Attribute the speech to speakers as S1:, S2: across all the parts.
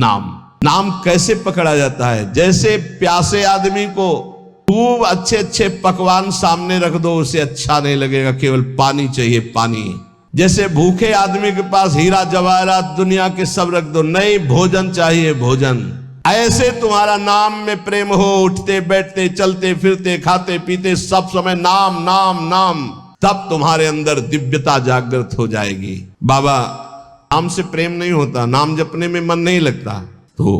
S1: नाम। नाम कैसे पकड़ा जाता है? जैसे प्यासे आदमी को खूब अच्छे अच्छे पकवान सामने रख दो, उसे अच्छा नहीं लगेगा, केवल पानी चाहिए, पानी। जैसे भूखे आदमी के पास हीरा जवाहरात दुनिया के सब रख दो, नहीं, भोजन चाहिए, भोजन। ऐसे तुम्हारा नाम में प्रेम हो, उठते बैठते चलते फिरते खाते पीते सब समय नाम नाम नाम, तब तुम्हारे अंदर दिव्यता जागृत हो जाएगी। बाबा, नाम से प्रेम नहीं होता, नाम जपने में मन नहीं लगता। तो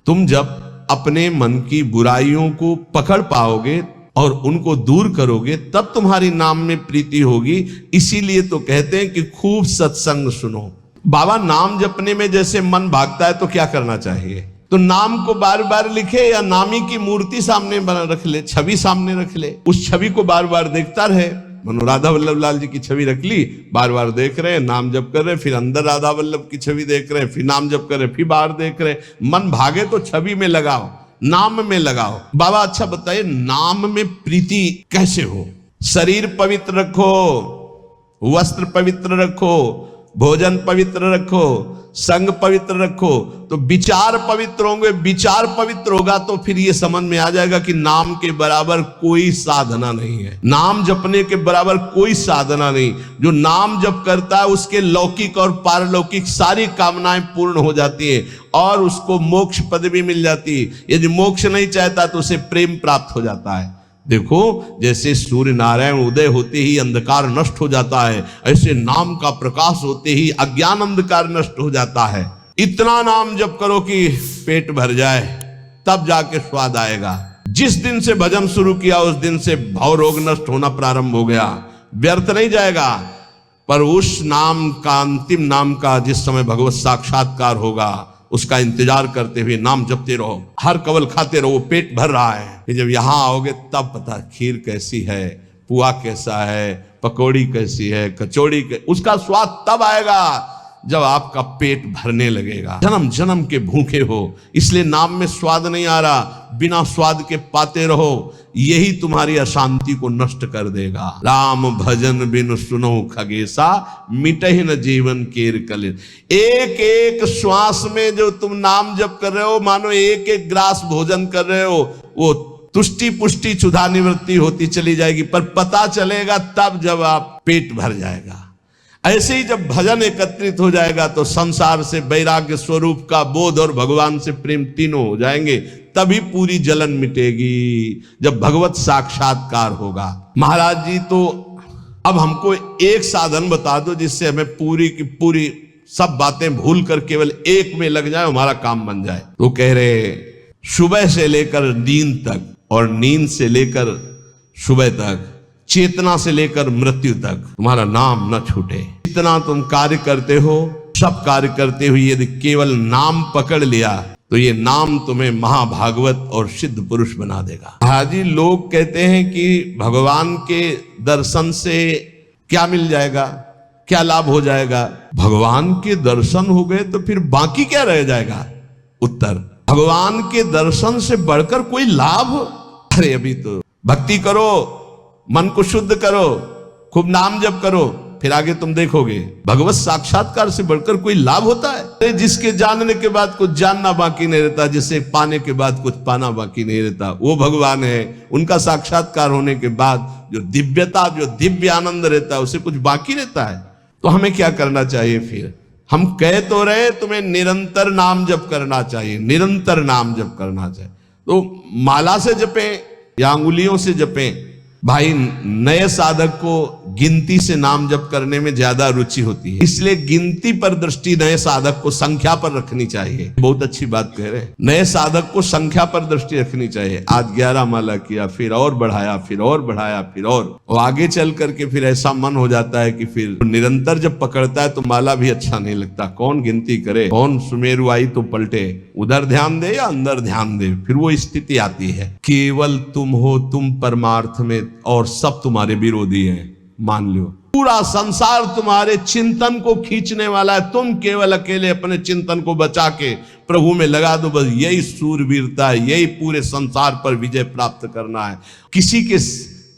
S1: तुम जब अपने मन की बुराइयों को पकड़ पाओगे और उनको दूर करोगे, तब तुम्हारी नाम में प्रीति होगी। इसीलिए तो कहते हैं कि खूब सत्संग सुनो। बाबा, नाम जपने में जैसे मन भागता है तो क्या करना चाहिए? तो नाम को बार बार लिखे या नामी की मूर्ति सामने बना रख ले, छवि सामने रख ले, उस छवि को बार बार देखता रहे। मनो राधा वल्लभ लाल जी की छवि रख ली, बार बार देख रहे हैं, नाम जप कर रहे, फिर अंदर राधा वल्लभ की छवि देख रहे हैं, फिर नाम जप कर रहे, फिर बाहर देख रहे। मन भागे तो छवि में लगाओ, नाम में लगाओ। बाबा अच्छा बताइए, नाम में प्रीति कैसे हो? शरीर पवित्र रखो, वस्त्र पवित्र रखो, भोजन पवित्र रखो, संग पवित्र रखो, तो विचार पवित्र होंगे। विचार पवित्र होगा तो फिर ये समझ में आ जाएगा कि नाम के बराबर कोई साधना नहीं है, नाम जपने के बराबर कोई साधना नहीं। जो नाम जप करता है उसके लौकिक और पारलौकिक सारी कामनाएं पूर्ण हो जाती है और उसको मोक्ष पदवी मिल जाती है। यदि मोक्ष नहीं चाहता तो उसे प्रेम प्राप्त हो जाता है। देखो, जैसे सूर्य नारायण उदय होते ही अंधकार नष्ट हो जाता है, ऐसे नाम का प्रकाश होते ही अज्ञान अंधकार नष्ट हो जाता है। इतना नाम जप करो कि पेट भर जाए, तब जाके स्वाद आएगा। जिस दिन से भजन शुरू किया उस दिन से भव रोग नष्ट होना प्रारंभ हो गया, व्यर्थ नहीं जाएगा। पर उस नाम का, अंतिम नाम का, जिस समय भगवत साक्षात्कार होगा उसका इंतजार करते हुए नाम जपते रहो, हर कवल खाते रहो, पेट भर रहा है। कि जब यहां आओगे तब पता खीर कैसी है, पुआ कैसा है, पकौड़ी कैसी है, कचौड़ी उसका स्वाद तब आएगा जब आपका पेट भरने लगेगा। जन्म जन्म के भूखे हो, इसलिए नाम में स्वाद नहीं आ रहा, बिना स्वाद के पाते रहो, यही तुम्हारी अशांति को नष्ट कर देगा। राम भजन बिन सुनो खगेसा, मिटहि न जीवन केर कलेश। एक एक श्वास में जो तुम नाम जप कर रहे हो, मानो एक एक ग्रास भोजन कर रहे हो, वो तुष्टि पुष्टि क्षुधा निवृत्ति होती चली जाएगी, पर पता चलेगा तब जब आप पेट भर जाएगा। ऐसे ही जब भजन एकत्रित हो जाएगा तो संसार से वैराग्य स्वरूप का बोध और भगवान से प्रेम तीनों हो जाएंगे, तभी पूरी जलन मिटेगी, जब भगवत साक्षात्कार होगा। महाराज जी, तो अब हमको एक साधन बता दो जिससे हमें पूरी की पूरी सब बातें भूल कर केवल एक में लग जाए, हमारा काम बन जाए। तो कह रहे, सुबह से लेकर नींद तक और नींद से लेकर सुबह तक, चेतना से लेकर मृत्यु तक तुम्हारा नाम न छूटे। जितना तुम कार्य करते हो, सब कार्य करते हुए यदि केवल नाम पकड़ लिया तो ये नाम तुम्हें महाभागवत और सिद्ध पुरुष बना देगा। हाजी, लोग कहते हैं कि भगवान के दर्शन से क्या मिल जाएगा, क्या लाभ हो जाएगा? भगवान के दर्शन हो गए तो फिर बाकी क्या रह जाएगा? उत्तर, भगवान के दर्शन से बढ़कर कोई लाभ? अरे अभी तो भक्ति करो, मन को शुद्ध करो, खूब नाम जप करो, फिर आगे तुम देखोगे भगवत साक्षात्कार से बढ़कर कोई लाभ होता है? जिसके जानने के बाद कुछ जानना बाकी नहीं रहता, जिसे पाने के बाद कुछ पाना बाकी नहीं रहता, वो भगवान है। उनका साक्षात्कार होने के बाद जो दिव्यता, जो दिव्य आनंद रहता है, उसे कुछ बाकी रहता है। तो हमें क्या करना चाहिए फिर? हम कह तो रहे तुम्हें निरंतर नाम जप करना चाहिए, निरंतर नाम जप करना चाहिए। तो माला से जपें या अंगुलियों से जपें? भाई, नए साधक को गिनती से नाम जप करने में ज्यादा रुचि होती है, इसलिए गिनती पर दृष्टि नए साधक को संख्या पर रखनी चाहिए। बहुत अच्छी बात कह रहे हैं, नए साधक को संख्या पर दृष्टि रखनी चाहिए। आज 11 माला किया, फिर और बढ़ाया, फिर और बढ़ाया, फिर और आगे चल करके फिर ऐसा मन हो जाता है कि फिर निरंतर जब पकड़ता है तो माला भी अच्छा नहीं लगता। कौन गिनती करे, कौन सुमेरु आई तो पलटे, उधर ध्यान दे या अंदर ध्यान दे, फिर वो स्थिति आती है। केवल तुम हो, तुम परमार्थ में, और सब तुम्हारे विरोधी हैं। मान लो पूरा संसार तुम्हारे चिंतन को खींचने वाला है, तुम केवल अकेले अपने चिंतन को बचा के प्रभु में लगा दो। बस यही सूरवीरता है, यही पूरे संसार पर विजय प्राप्त करना है। किसी के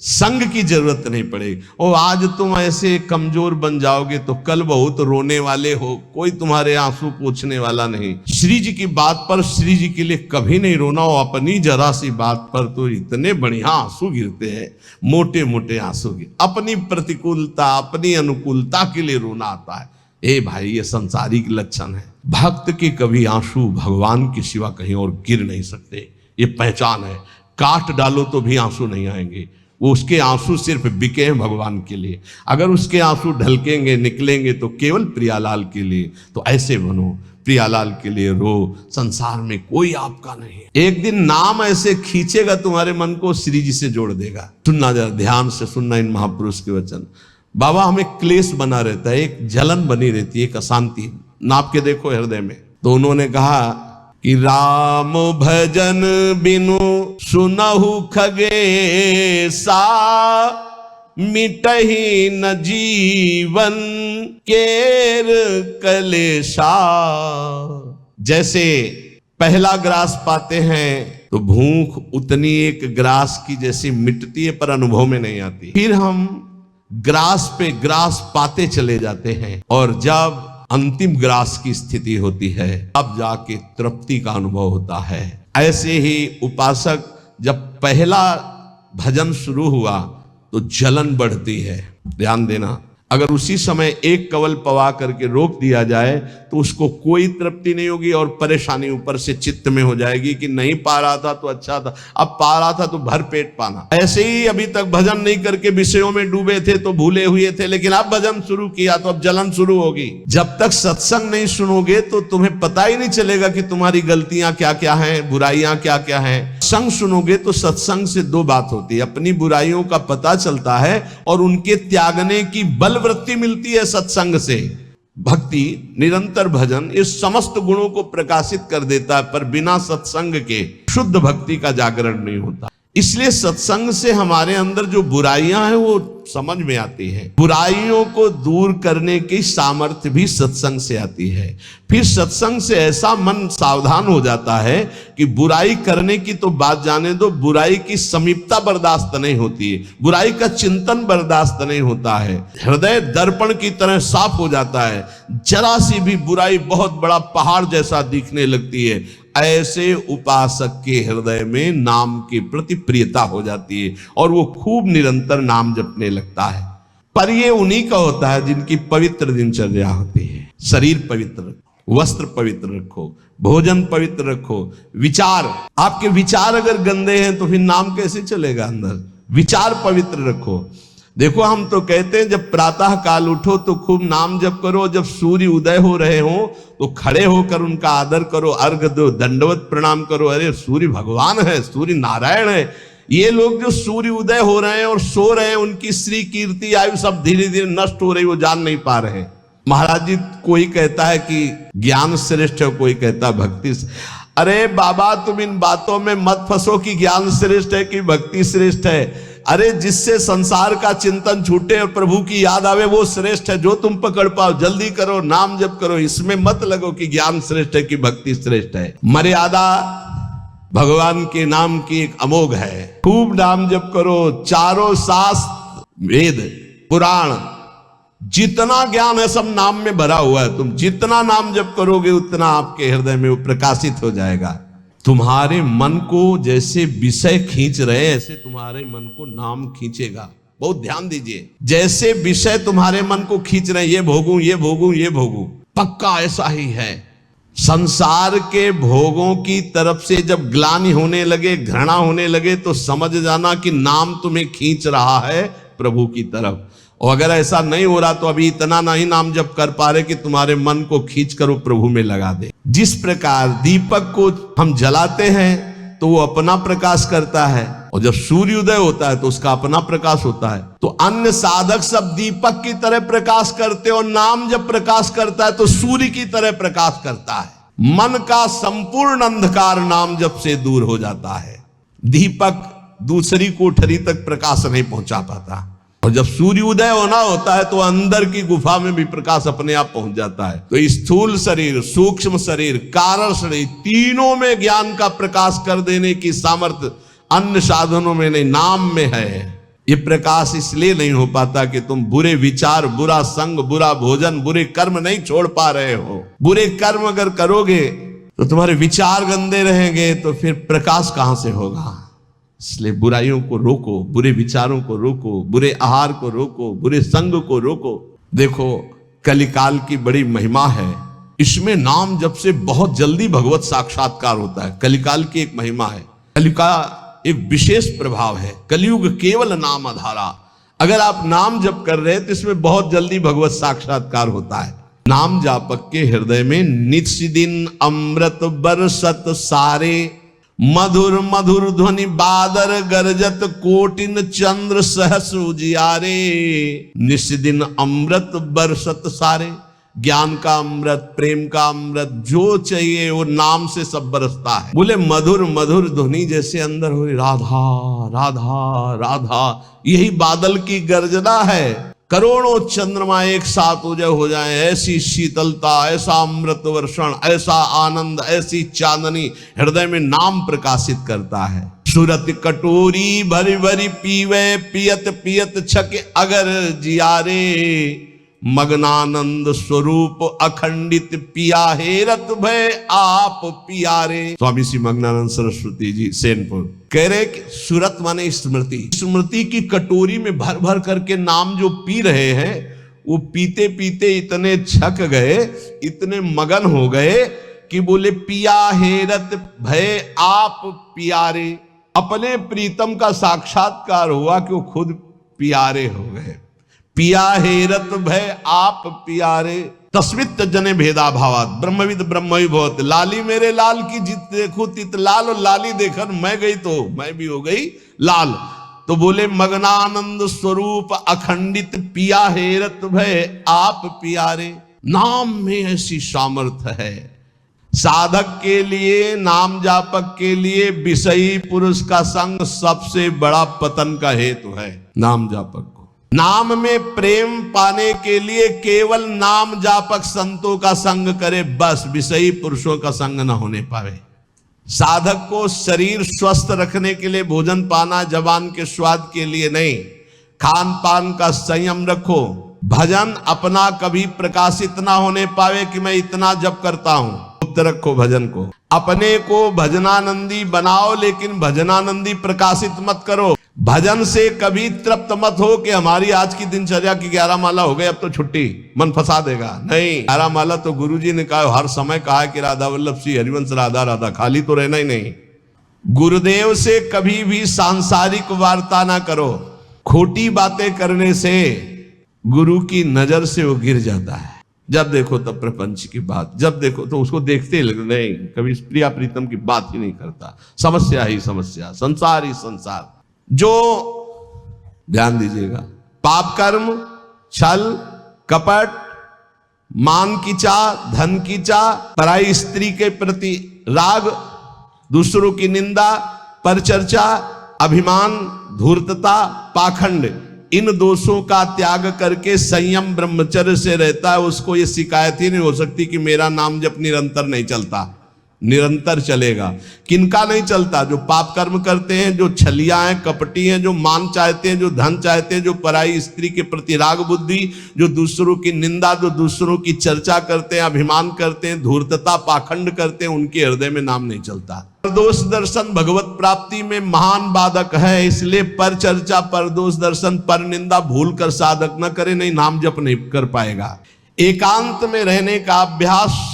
S1: संग की जरूरत नहीं पड़ेगी। और आज तुम ऐसे कमजोर बन जाओगे तो कल बहुत रोने वाले हो, कोई तुम्हारे आंसू पोंछने वाला नहीं। श्री जी की बात पर श्री जी के लिए कभी नहीं रोना हो, अपनी जरा सी बात पर तो इतने बढ़िया आंसू गिरते हैं, मोटे मोटे आंसू गिर। अपनी प्रतिकूलता अपनी अनुकूलता के लिए रोना आता है। ए भाई, ये संसारिक लक्षण है। भक्त के कभी आंसू भगवान के सिवा कहीं और गिर नहीं सकते, ये पहचान है। काट डालो तो भी आंसू नहीं आएंगे, वो उसके आंसू सिर्फ बिके हैं भगवान के लिए। अगर उसके आंसू ढलकेंगे निकलेंगे तो केवल प्रियालाल के लिए। तो ऐसे बनो, प्रियालाल के लिए रो, संसार में कोई आपका नहीं। एक दिन नाम ऐसे खींचेगा तुम्हारे मन को, श्री जी से जोड़ देगा। सुनना जरा ध्यान से सुनना इन महापुरुष के वचन। बाबा, हमें क्लेश बना रहता है, एक जलन बनी रहती है, एक अशांति, नाप के देखो हृदय में। तो उन्होंने कहा कि राम भजन बिनु सुनहु खगेसा, मिटहि न जीवन केर कलेशा। जैसे पहला ग्रास पाते हैं तो भूख उतनी एक ग्रास की जैसी मिटती है, पर अनुभव में नहीं आती। फिर हम ग्रास पे ग्रास पाते चले जाते हैं, और जब अंतिम ग्रास की स्थिति होती है अब जाके तृप्ति का अनुभव होता है। ऐसे ही उपासक जब पहला भजन शुरू हुआ तो जलन बढ़ती है। ध्यान देना, अगर उसी समय एक कवल पवा करके रोक दिया जाए तो उसको कोई तृप्ति नहीं होगी और परेशानी ऊपर से चित्त में हो जाएगी कि नहीं पा रहा था तो अच्छा था, अब पा रहा था तो भर पेट पाना। ऐसे ही अभी तक भजन नहीं करके विषयों में डूबे थे तो भूले हुए थे, लेकिन अब भजन शुरू किया तो अब जलन शुरू होगी। जब तक सत्संग नहीं सुनोगे तो तुम्हें पता ही नहीं चलेगा कि तुम्हारी गलतियां क्या क्या हैं, बुराइयां क्या क्या हैं। संग सुनोगे तो सत्संग से दो बात होती है, अपनी बुराइयों का पता चलता है और उनके त्यागने की बल वृत्ति मिलती है सत्संग से। भक्ति, निरंतर भजन इस समस्त गुणों को प्रकाशित कर देता है, पर बिना सत्संग के शुद्ध भक्ति का जागरण नहीं होता। इसलिए सत्संग से हमारे अंदर जो बुराइयां हैं वो समझ में आती है। बुराइयों को दूर करने की सामर्थ्य भी सत्संग से आती है। फिर सत्संग से ऐसा मन सावधान हो जाता है कि बुराई करने की तो बात जाने दो, बुराई की समीपता बर्दाश्त नहीं होती है, बुराई का चिंतन बर्दाश्त नहीं होता है। हृदय दर्पण की तरह साफ हो जाता है, जरा सी भी बुराई बहुत बड़ा पहाड़ जैसा दिखने लगती है। ऐसे उपासक के हृदय में नाम के प्रति प्रियता हो जाती है और वो खूब निरंतर नाम जपने लगता है। पर ये उन्हीं का होता है जिनकी पवित्र दिनचर्या होती है। शरीर पवित्र, वस्त्र पवित्र रखो, भोजन पवित्र रखो, विचार, आपके विचार अगर गंदे हैं तो फिर नाम कैसे चलेगा अंदर। विचार पवित्र रखो। देखो, हम तो कहते हैं जब प्रातः काल उठो तो खूब नाम जप करो, जब सूर्य उदय हो रहे हो तो खड़े होकर उनका आदर करो, अर्घ दो, दंडवत प्रणाम करो। अरे सूर्य भगवान है, सूर्य नारायण है। ये लोग जो सूर्य उदय हो रहे हैं और सो रहे हैं, उनकी श्री कीर्ति आयु सब धीरे धीरे नष्ट हो रही, वो जान नहीं पा रहे हैं। महाराज जी, कोई कहता है कि ज्ञान श्रेष्ठ है, कोई कहता है भक्ति। अरे बाबा, तुम इन बातों में मत फंसो कि ज्ञान श्रेष्ठ है कि भक्ति श्रेष्ठ है। अरे जिससे संसार का चिंतन छूटे और प्रभु की याद आवे वो श्रेष्ठ है। जो तुम पकड़ पाओ जल्दी करो, नाम जप करो, इसमें मत लगो कि ज्ञान श्रेष्ठ है कि भक्ति श्रेष्ठ है। मर्यादा भगवान के नाम की एक अमोघ है। खूब नाम जप करो, चारों शास्त्र, वेद, पुराण, जितना ज्ञान है सब नाम में भरा हुआ है। तुम जितना नाम जप करोगे उतना आपके हृदय में वो प्रकाशित हो जाएगा। तुम्हारे मन को जैसे विषय खींच रहे हैं ऐसे तुम्हारे मन को नाम खींचेगा। बहुत ध्यान दीजिए, जैसे विषय तुम्हारे मन को खींच रहे हैं, ये भोगूं, ये भोगूं, ये भोगूं, पक्का ऐसा ही है। संसार के भोगों की तरफ से जब ग्लानि होने लगे, घृणा होने लगे, तो समझ जाना कि नाम तुम्हें खींच रहा है प्रभु की तरफ। और अगर ऐसा नहीं हो रहा तो अभी इतना नहीं नाम जप कर पा रहे कि तुम्हारे मन को खींच कर वो प्रभु में लगा दे। जिस प्रकार दीपक को हम जलाते हैं तो वो अपना प्रकाश करता है, और जब सूर्योदय होता है तो उसका अपना प्रकाश होता है। तो अन्य साधक सब दीपक की तरह प्रकाश करते और नाम जब प्रकाश करता है तो सूर्य की तरह प्रकाश करता है। मन का संपूर्ण अंधकार नाम जप से दूर हो जाता है। दीपक दूसरी कोठरी तक प्रकाश नहीं पहुंचा पाता, और जब सूर्य उदय होना होता है तो अंदर की गुफा में भी प्रकाश अपने आप पहुंच जाता है। तो स्थूल शरीर, सूक्ष्म शरीर, कारण शरीर, तीनों में ज्ञान का प्रकाश कर देने की सामर्थ्य अन्य साधनों में नहीं, नाम में है। ये प्रकाश इसलिए नहीं हो पाता कि तुम बुरे विचार, बुरा संग, बुरा भोजन, बुरे कर्म नहीं छोड़ पा रहे हो। बुरे कर्म अगर करोगे तो तुम्हारे विचार गंदे रहेंगे, तो फिर प्रकाश कहां से होगा। इसलिए बुराइयों को रोको, बुरे विचारों को रोको, बुरे आहार को रोको, बुरे संग को रोको। देखो कलिकाल की बड़ी महिमा है, इसमें नाम जप से बहुत जल्दी भगवत साक्षात्कार होता है। कलिकाल की एक महिमा है, कलयुग का एक विशेष प्रभाव है। कलयुग केवल नाम आधारा। अगर आप नाम जप कर रहे हैं तो इसमें बहुत जल्दी भगवत साक्षात्कार होता है। नाम जापक के हृदय में नित्य दिन अमृत बरसत सारे, मधुर मधुर ध्वनि बादर गरजत कोटिन चंद्र सहस उजियारे। नित्य दिन अमृत बरसत सारे, ज्ञान का अमृत, प्रेम का अमृत, जो चाहिए वो नाम से सब बरसता है। बोले मधुर मधुर ध्वनि जैसे अंदर हो, राधा राधा राधा, यही बादल की गर्जना है। करोड़ों चंद्रमा एक साथ उदय हो जाए, ऐसी शीतलता, ऐसा अमृत वर्षण, ऐसा आनंद, ऐसी चांदनी हृदय में नाम प्रकाशित करता है। सूरत कटोरी भरी भरी पीवे, पियत पियत छक अगर जियारे। मगनानंद स्वरूप अखंडित पिया हेरत भय आप पियारे। स्वामी श्री मगनानंद सरस्वती जी सेनपुर कह रहे कि सूरत माने स्मृति, स्मृति की कटोरी में भर भर करके नाम जो पी रहे हैं, वो पीते पीते इतने छक गए, इतने मगन हो गए कि बोले पिया हेरत भय आप पियारे। अपने प्रीतम का साक्षात्कार हुआ कि वो खुद प्यारे हो गए। पिया हेरत भय आप प्यारे, तस्मित जने भेदा भावात, ब्रह्मविद ब्रह्मवि भवत। लाली मेरे लाल की जित देखो तित लाल, और लाली देखकर मैं गई तो मैं भी हो गई लाल। तो बोले मगनानंद स्वरूप अखंडित पिया हेरत भय आप प्यारे। नाम में ऐसी सामर्थ्य है। साधक के लिए, नाम जापक के लिए विषयी पुरुष का संग सबसे बड़ा पतन का हेतु है। नाम जापक को नाम में प्रेम पाने के लिए केवल नाम जापक संतों का संग करे, बस विषयी पुरुषों का संग न होने पावे। साधक को शरीर स्वस्थ रखने के लिए भोजन पाना जबान के स्वाद के लिए नहीं, खान पान का संयम रखो। भजन अपना कभी प्रकाशित ना होने पावे कि मैं इतना जप करता हूं, गुप्त रखो भजन को। अपने को भजनानंदी बनाओ, लेकिन भजनानंदी प्रकाशित मत करो। भजन से कभी तृप्त मत हो कि हमारी आज की दिनचर्या की 11 माला हो गई, अब तो छुट्टी, मन फंसा देगा। नहीं, 11 माला तो गुरुजी ने कहा, हर समय कहा कि राधा वल्लभ श्री हरिवंश राधा राधा, खाली तो रहना ही नहीं। गुरुदेव से कभी भी सांसारिक वार्ता ना करो। खोटी बातें करने से गुरु की नजर से वो गिर जाता है। जब देखो तब प्रपंच की बात, जब देखो तो उसको देखते ही लगता नहीं, कभी प्रिया प्रीतम की बात ही नहीं करता। समस्या ही समस्या, संसार ही संसार। जो ध्यान दीजिएगा, पाप कर्म, छल कपट, मान की चाह, धन की चाह, पराई स्त्री के प्रति राग, दूसरों की निंदा, परचर्चा, अभिमान, धूर्तता, पाखंड, इन दोषों का त्याग करके संयम ब्रह्मचर्य से रहता है, उसको ये शिकायत ही नहीं हो सकती कि मेरा नाम जब निरंतर नहीं चलता। निरंतर चलेगा। किनका नहीं चलता? जो पाप कर्म करते हैं, जो छलिया हैं, कपटी हैं, जो मान चाहते हैं, जो धन चाहते हैं, जो पराई स्त्री के प्रति राग बुद्धि, जो दूसरों की निंदा, जो दूसरों की चर्चा करते हैं, अभिमान करते हैं, धूर्तता, पाखंड करते हैं, उनके हृदय में नाम नहीं चलता। परदोष दर्शन भगवत प्राप्ति में महान बाधक है, इसलिए पर चर्चा, परदोष दर्शन, पर निंदा भूल कर साधक न करे, नहीं नाम जप नहीं कर पाएगा। एकांत में रहने का अभ्यास,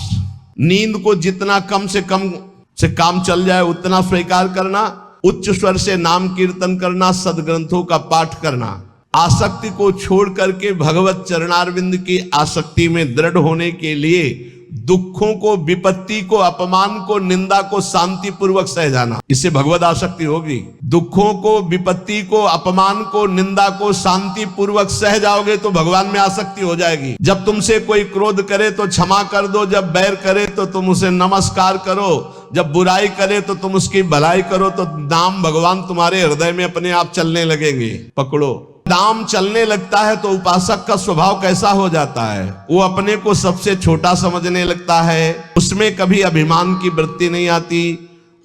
S1: नींद को जितना कम से काम चल जाए उतना स्वीकार करना, उच्च स्वर से नाम कीर्तन करना, सदग्रंथों का पाठ करना, आसक्ति को छोड़ करके भगवत चरणारविंद की आसक्ति में दृढ़ होने के लिए दुखों को, विपत्ति को, अपमान को, निंदा को शांति पूर्वक सह जाना, इससे भगवत आसक्ति होगी। दुखों को, विपत्ति को, अपमान को, निंदा को शांति पूर्वक सह जाओगे तो भगवान में आसक्ति हो जाएगी। जब तुमसे कोई क्रोध करे तो क्षमा कर दो, जब बैर करे तो तुम उसे नमस्कार करो, जब बुराई करे तो तुम उसकी भलाई करो, तो नाम भगवान तुम्हारे हृदय में अपने आप चलने लगेंगे। पकड़ो, नाम चलने लगता है तो उपासक का स्वभाव कैसा हो जाता है? वो अपने को सबसे छोटा समझने लगता है, उसमें कभी अभिमान की वृत्ति नहीं आती,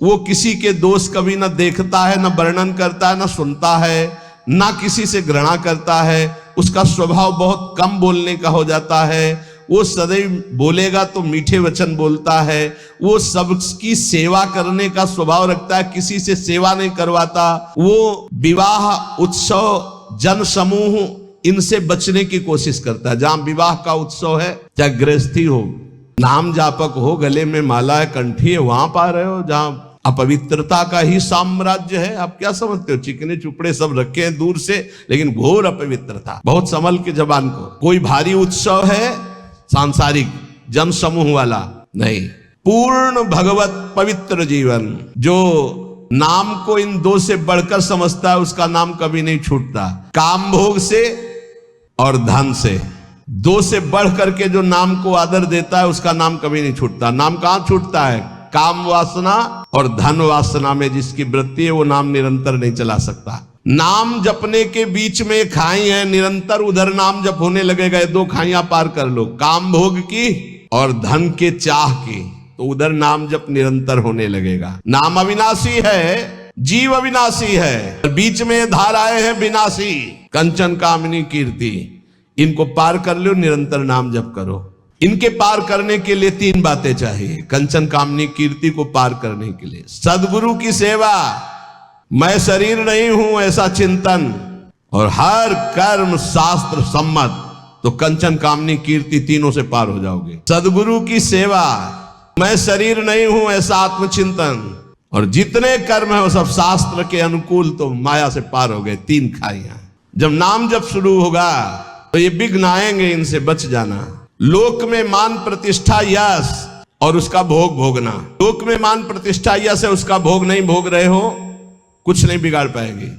S1: वो किसी के दोष कभी न देखता है, न वर्णन करता है, न सुनता है, ना किसी से घृणा करता है, उसका स्वभाव बहुत कम बोलने का हो जाता है, वो सदैव बोलेगा तो मीठे वचन बोलता है, वो सबकी सेवा करने का स्वभाव रखता है, किसी से सेवा नहीं करवाता, वो विवाह उत्सव जन समूह इनसे बचने की कोशिश करता है। जहां विवाह का उत्सव है, चाहे गृहस्थी हो, नाम जापक हो, गले में माला है, कंठी है, वहां पा रहे हो जहां अपवित्रता का ही साम्राज्य है। आप क्या समझते हो? चिकने चुपड़े सब रखे हैं दूर से, लेकिन घोर अपवित्रता। बहुत संभल के जबान को। कोई भारी उत्सव है सांसारिक जन समूह वाला नहीं, पूर्ण भगवत पवित्र जीवन। जो नाम को इन दो से बढ़कर समझता है, उसका नाम कभी नहीं छूटता। काम भोग से और धन से, दो से बढ़ करके जो नाम को आदर देता है, उसका नाम कभी नहीं छूटता। नाम कहां छूटता है? काम वासना और धन वासना में जिसकी वृत्ति है, वो नाम निरंतर नहीं चला सकता। नाम जपने के बीच में खाई है, निरंतर उधर नाम जप होने लगेगा। दो खाइयां पार कर लो, काम भोग की और धन के चाह की, तो उधर नाम जप निरंतर होने लगेगा। नाम अविनाशी है, जीव अविनाशी है, बीच में धाराएं हैं विनाशी। कंचन कामिनी कीर्ति, इनको पार कर लो, निरंतर नाम जप करो। इनके पार करने के लिए तीन बातें चाहिए। कंचन कामनी कीर्ति को पार करने के लिए सदगुरु की सेवा, मैं शरीर नहीं हूं ऐसा चिंतन, और हर कर्म शास्त्र सम्मत, तो कंचन कामनी कीर्ति तीनों से पार हो जाओगे। सदगुरु की सेवा, मैं शरीर नहीं हूं ऐसा आत्मचिंतन, और जितने कर्म है वो सब शास्त्र के अनुकूल, तो माया से पार हो गए। तीन खाइयां। जब नाम जब शुरू होगा तो ये विघ्न आएंगे, इनसे बच जाना। लोक में मान प्रतिष्ठा यश और उसका भोग भोगना। लोक में मान प्रतिष्ठा यश है, उसका भोग नहीं भोग रहे हो, कुछ नहीं बिगाड़ पाएगी।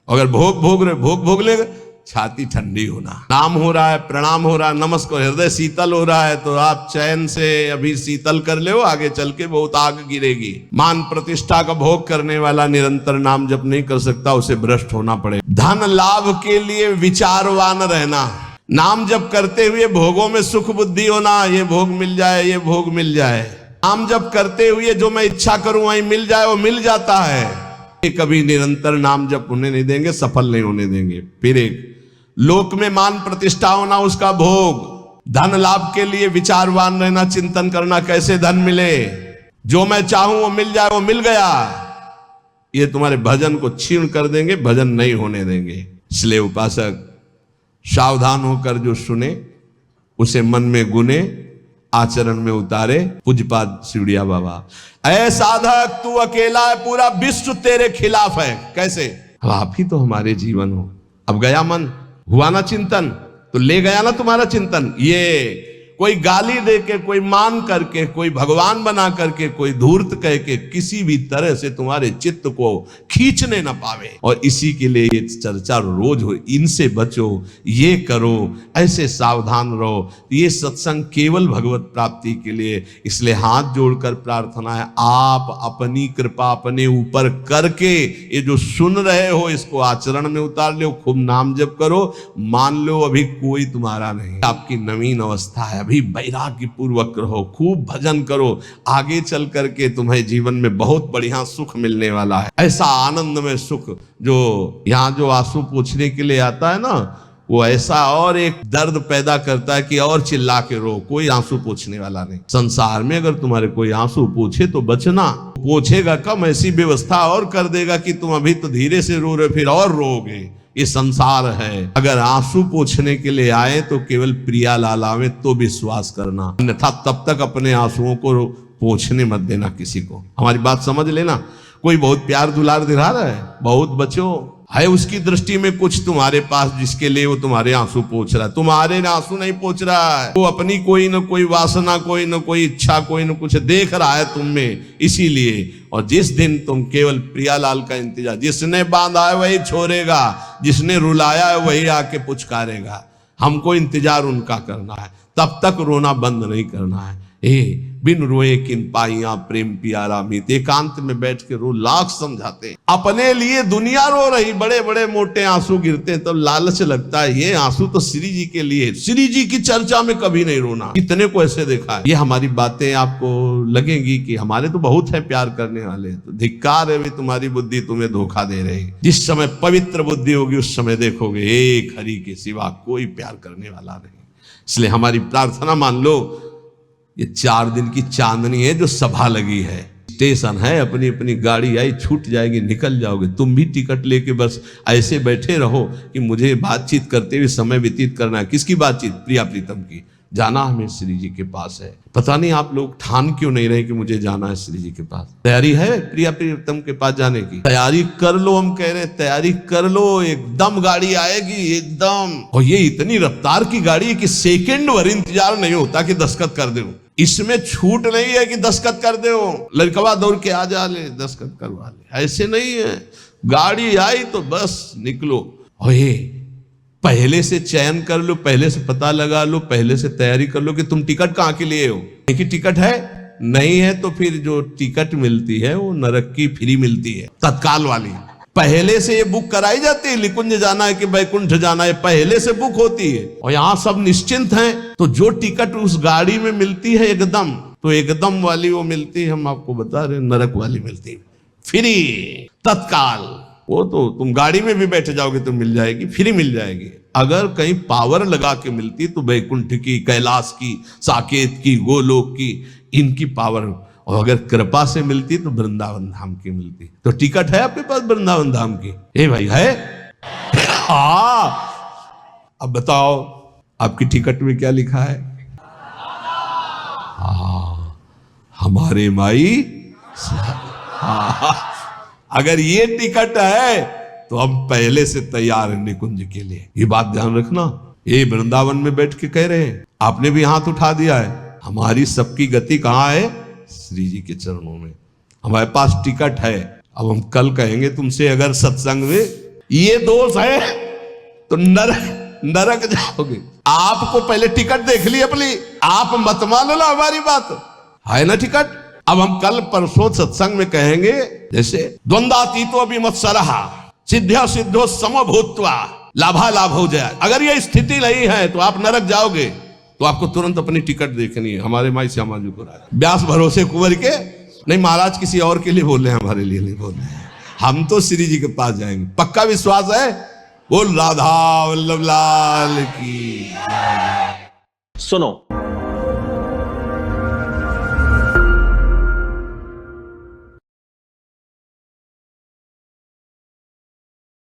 S1: अगर भोग भोग रहे, भोग भोग ले, छाती ठंडी होना। नाम हो रहा है, प्रणाम हो रहा है, नमस्कार, हृदय शीतल हो रहा है, तो आप चैन से अभी शीतल कर ले, आगे चल के बहुत आग गिरेगी। मान प्रतिष्ठा का भोग करने वाला निरंतर नाम जप नहीं कर सकता, उसे भ्रष्ट होना पड़ेगा। धन लाभ के लिए विचारवान रहना, नाम जप करते हुए भोगों में सुख बुद्धि होना, ये भोग मिल जाए, ये भोग मिल जाए। नाम जप करते हुए जो मैं इच्छा करूं वहीं मिल जाए, वो मिल जाता है। ये कभी निरंतर नाम जप होने नहीं देंगे, सफल नहीं होने देंगे। फिर एक लोक में मान प्रतिष्ठा होना, उसका भोग। धन लाभ के लिए विचारवान रहना, चिंतन करना कैसे धन मिले, जो मैं चाहूं वो मिल जाए, वो मिल गया। ये तुम्हारे भजन को छीन कर देंगे, भजन नहीं होने देंगे। इसलिए उपासक सावधान होकर जो सुने उसे मन में गुने, आचरण में उतारे। पूज्यपाद शिवड़िया बाबा, ऐ साधक तू अकेला है, पूरा विश्व तेरे खिलाफ है। कैसे? अब आप ही तो हमारे जीवन हो। अब गया मन, हुआ ना चिंतन, तो ले गया ना तुम्हारा चिंतन। ये कोई गाली दे के, कोई मान करके, कोई भगवान बना करके, कोई धूर्त कह के किसी भी तरह से तुम्हारे चित्त को खींचने ना पावे। और इसी के लिए ये चर्चा रोज हो, इनसे बचो, ये करो, ऐसे सावधान रहो। ये सत्संग केवल भगवत प्राप्ति के लिए। इसलिए हाथ जोड़कर प्रार्थना है, आप अपनी कृपा अपने ऊपर करके ये जो सुन रहे हो इसको आचरण में उतार लो। खूब नाम जप करो, मान लो अभी कोई तुम्हारा नहीं, आपकी नवीन अवस्था है। अभी वैराग्य पूर्वक रहो, खूब भजन करो, आगे चल करके तुम्हें जीवन में बहुत बढ़िया सुख मिलने वाला है। ऐसा आनंद में सुख जो यहाँ जो आंसू पूछने के लिए आता है ना, वो ऐसा और एक दर्द पैदा करता है कि और चिल्ला के रो। कोई आंसू पूछने वाला नहीं संसार में। अगर तुम्हारे कोई आंसू पूछे तो बचना, पूछेगा कम, ऐसी व्यवस्था और कर देगा कि तुम अभी तो धीरे से रो रहे, फिर और रोगे। ये संसार है। अगर आंसू पोंछने के लिए आए तो केवल प्रिया लाल आवे तो विश्वास करना, अन्यथा तब तक अपने आंसुओं को पोंछने मत देना किसी को। हमारी बात समझ लेना। कोई बहुत प्यार दुलार दिखा रहा है, बहुत बच्चों है उसकी दृष्टि में कुछ तुम्हारे पास जिसके लिए वो तुम्हारे आंसू पोंछ रहा है। तुम्हारे आंसू नहीं पोंछ रहा है, वो अपनी कोई न कोई वासना, कोई न कोई इच्छा, कोई न कुछ देख रहा है तुम में, इसीलिए। और जिस दिन तुम केवल प्रियालाल का इंतजार, जिसने बांधा है वही छोड़ेगा, जिसने रुलाया है वही आके पुचकारेगा। हमको इंतजार उनका करना है, तब तक रोना बंद नहीं करना है। बिन रोए किन पाइया प्रेम प्यारा मीत। एकांत में बैठ के रो लाख समझाते हैं। अपने लिए दुनिया रो रही, बड़े बड़े मोटे आंसू गिरते हैं, तब लालच लगता है ये आंसू तो श्री जी के लिए। श्री जी की चर्चा में कभी नहीं रोना। इतने को ऐसे देखा है। ये हमारी बातें आपको लगेंगी कि हमारे तो बहुत है प्यार करने वाले, तो धिक्कार है भी तुम्हारी बुद्धि तुम्हें धोखा दे रही। जिस समय पवित्र बुद्धि होगी उस समय देखोगे एक हरि के सिवा कोई प्यार करने वाला नहीं। इसलिए हमारी प्रार्थना मान लो, ये 4 दिन की चांदनी है जो सभा लगी है, स्टेशन है, अपनी अपनी गाड़ी आई छूट जाएगी, निकल जाओगे। तुम भी टिकट लेके बस ऐसे बैठे रहो कि मुझे बातचीत करते हुए समय व्यतीत करना है। किसकी बातचीत? प्रिया प्रीतम की। जाना हमें श्री जी के पास है। पता नहीं आप लोग ठान क्यों नहीं रहे कि मुझे जाना है श्री जी के पास। तैयारी है प्रिया प्रीतम के पास जाने की? तैयारी कर लो। हम कह रहे हैं तैयारी कर लो, एकदम गाड़ी आएगी एकदम। और ये इतनी रफ्तार की गाड़ी है कि सेकंड भर इंतजार नहीं होता कि दस्तखत कर दो। इसमें छूट नहीं है कि दस्तखत कर दो, लड़कवा दौड़ के आ जा ले दस्तखत करवा ले, ऐसे नहीं है। गाड़ी आई तो बस निकलो। ओए पहले से चयन कर लो, पहले से पता लगा लो, पहले से तैयारी कर लो कि तुम टिकट कहाँ के लिए हो। एक ही टिकट है, नहीं है तो फिर जो टिकट मिलती है वो नरक की फ्री मिलती है, तत्काल वाली। पहले से ये बुक कराई जाती है, निकुंज जाना है कि वैकुंठ जाना है, पहले से बुक होती है। और यहाँ सब निश्चिंत हैं, तो जो टिकट उस गाड़ी में मिलती है एकदम, तो एकदम वाली वो मिलती है, हम आपको बता रहे नरक वाली मिलती है फ्री, तत्काल। वो तो तुम गाड़ी में भी बैठ जाओगे तो मिल जाएगी, फ्री मिल जाएगी। अगर कहीं पावर लगा के मिलती तो वैकुंठ की, कैलाश की, साकेत की, गोलोक की, इनकी पावर। और अगर कृपा से मिलती तो वृंदावन धाम की मिलती। तो टिकट है आपके पास वृंदावन धाम की? ए भाई है? हाँ। अब बताओ आपकी टिकट में क्या लिखा है? हाँ, हमारे माई। हाँ, अगर ये टिकट है तो हम पहले से तैयार हैं निकुंज के लिए। ये बात ध्यान रखना। ये वृंदावन में बैठ के कह रहे हैं, आपने भी हाथ उठा दिया है। हमारी सबकी गति कहाँ है? श्री जी के चरणों में। हमारे पास टिकट है। अब हम कल कहेंगे तुमसे अगर सत्संग में ये दोष है तो नरक जाओगे। आपको पहले टिकट देख ली अपनी, आप मत मान लो हमारी बात, है ना टिकट। अब हम कल परसों सत्संग में कहेंगे जैसे द्वंद्वातीतो अभिमत्सरः सिद्ध्या सिद्धो समभूत्वा लाभा लाभ हो जाए। अगर ये स्थिति नहीं है तो आप नरक जाओगे। तो आपको तुरंत अपनी टिकट देखनी है। हमारे माई श्यामा जी को व्यास भरोसे कुंवर के नहीं, महाराज किसी और के लिए बोल रहे हैं, हमारे लिए नहीं बोल रहे हैं। हम तो श्री जी के पास जाएंगे, पक्का विश्वास है। बोल राधा वल्लभ लाल की।
S2: सुनो